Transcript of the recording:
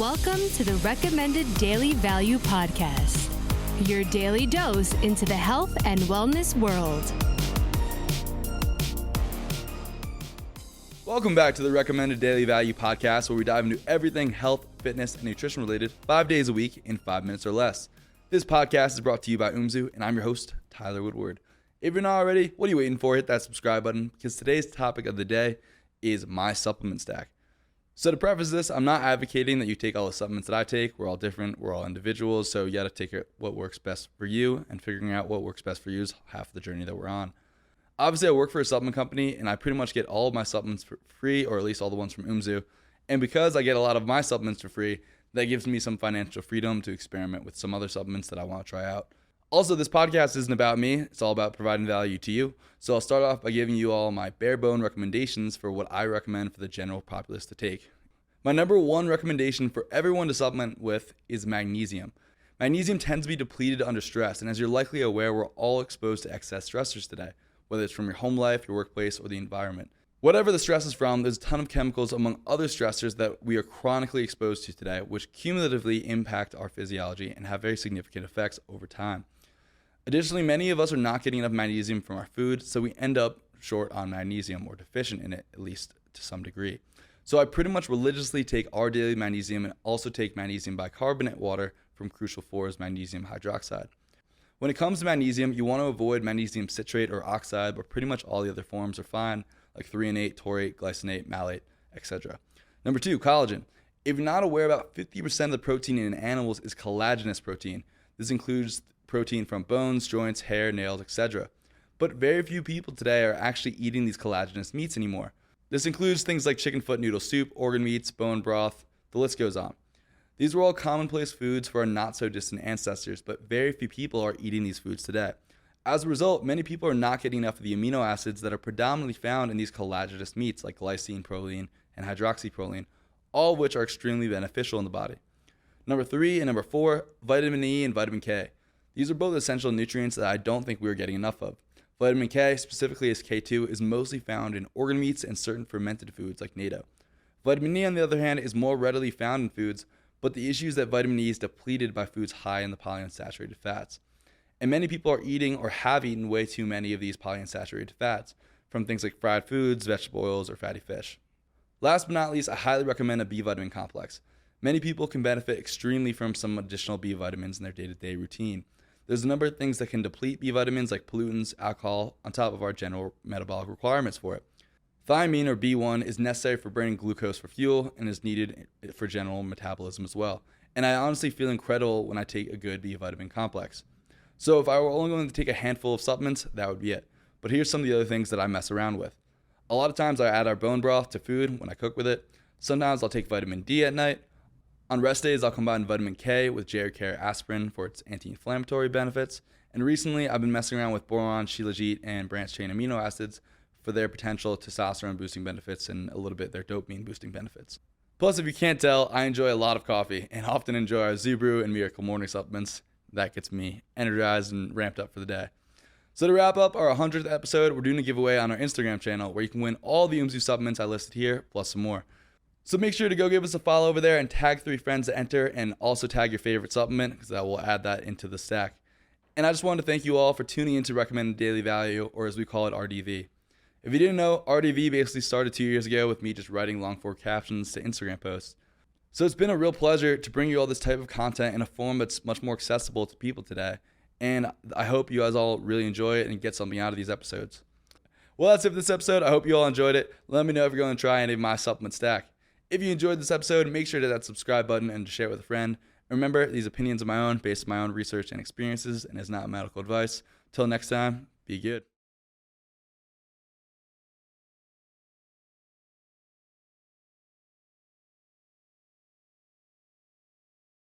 Welcome to the Recommended Daily Value Podcast, your daily dose into the health and wellness world. Welcome back to the Recommended Daily Value Podcast, where we dive into everything health, fitness, and nutrition related 5 days a week in 5 minutes or less. This podcast is brought to you by Umzu, and I'm your host, Tyler Woodward. If you're not already, what are you waiting for? Hit that subscribe button, because today's topic of the day is my supplement stack. So to preface this, I'm not advocating that you take all the supplements that I take. We're all different. We're all individuals. So you got to take what works best for you, and figuring out what works best for you is half the journey that we're on. Obviously, I work for a supplement company, and I pretty much get all of my supplements for free, or at least all the ones from Umzu. And because I get a lot of my supplements for free, that gives me some financial freedom to experiment with some other supplements that I want to try out. Also, this podcast isn't about me. It's all about providing value to you. So I'll start off by giving you all my bare bone recommendations for what I recommend for the general populace to take. My number one recommendation for everyone to supplement with is magnesium. Magnesium tends to be depleted under stress, and as you're likely aware, we're all exposed to excess stressors today, whether it's from your home life, your workplace, or the environment. Whatever the stress is from, there's a ton of chemicals among other stressors that we are chronically exposed to today, which cumulatively impact our physiology and have very significant effects over time. Additionally, many of us are not getting enough magnesium from our food, so we end up short on magnesium or deficient in it, at least to some degree. So I pretty much religiously take our daily magnesium and also take magnesium bicarbonate water from Crucial 4's magnesium hydroxide. When it comes to magnesium, you want to avoid magnesium citrate or oxide, but pretty much all the other forms are fine, like threonate, taurate, glycinate, malate, etc. Number 2, collagen. If you're not aware, about 50% of the protein in animals is collagenous protein. This includes protein from bones, joints, hair, nails, etc. But very few people today are actually eating these collagenous meats anymore. This includes things like chicken foot noodle soup, organ meats, bone broth, the list goes on. These were all commonplace foods for our not so distant ancestors, but very few people are eating these foods today. As a result, many people are not getting enough of the amino acids that are predominantly found in these collagenous meats like glycine, proline, and hydroxyproline, all of which are extremely beneficial in the body. Number 3 and number 4, vitamin E and vitamin K. These are both essential nutrients that I don't think we are getting enough of. Vitamin K, specifically as K2, is mostly found in organ meats and certain fermented foods like natto. Vitamin E, on the other hand, is more readily found in foods, but the issue is that vitamin E is depleted by foods high in the polyunsaturated fats. And many people are eating or have eaten way too many of these polyunsaturated fats, from things like fried foods, vegetable oils, or fatty fish. Last but not least, I highly recommend a B vitamin complex. Many people can benefit extremely from some additional B vitamins in their day-to-day routine. There's a number of things that can deplete B vitamins like pollutants, alcohol, on top of our general metabolic requirements for it. Thiamine, or B1, is necessary for burning glucose for fuel and is needed for general metabolism as well. And I honestly feel incredible when I take a good B vitamin complex. So if I were only going to take a handful of supplements, that would be it. But here's some of the other things that I mess around with. A lot of times I add our bone broth to food when I cook with it. Sometimes I'll take vitamin D at night. On rest days, I'll combine vitamin K with J-Care aspirin for its anti-inflammatory benefits. And recently, I've been messing around with boron, shilajit, and branched-chain amino acids for their potential testosterone-boosting benefits and a little bit their dopamine-boosting benefits. Plus, if you can't tell, I enjoy a lot of coffee and often enjoy our ZBrew and Miracle Morning supplements. That gets me energized and ramped up for the day. So to wrap up our 100th episode, we're doing a giveaway on our Instagram channel where you can win all the Umzu supplements I listed here, plus some more. So make sure to go give us a follow over there and tag 3 friends to enter, and also tag your favorite supplement, because that will add that into the stack. And I just wanted to thank you all for tuning in to Recommended Daily Value, or as we call it, RDV. If you didn't know, RDV basically started 2 years ago with me just writing long form captions to Instagram posts. So it's been a real pleasure to bring you all this type of content in a form that's much more accessible to people today. And I hope you guys all really enjoy it and get something out of these episodes. Well, that's it for this episode. I hope you all enjoyed it. Let me know if you're going to try any of my supplement stack. If you enjoyed this episode, make sure to hit that subscribe button and to share it with a friend. Remember, these opinions are my own, based on my own research and experiences, and is not medical advice. Till next time, be good.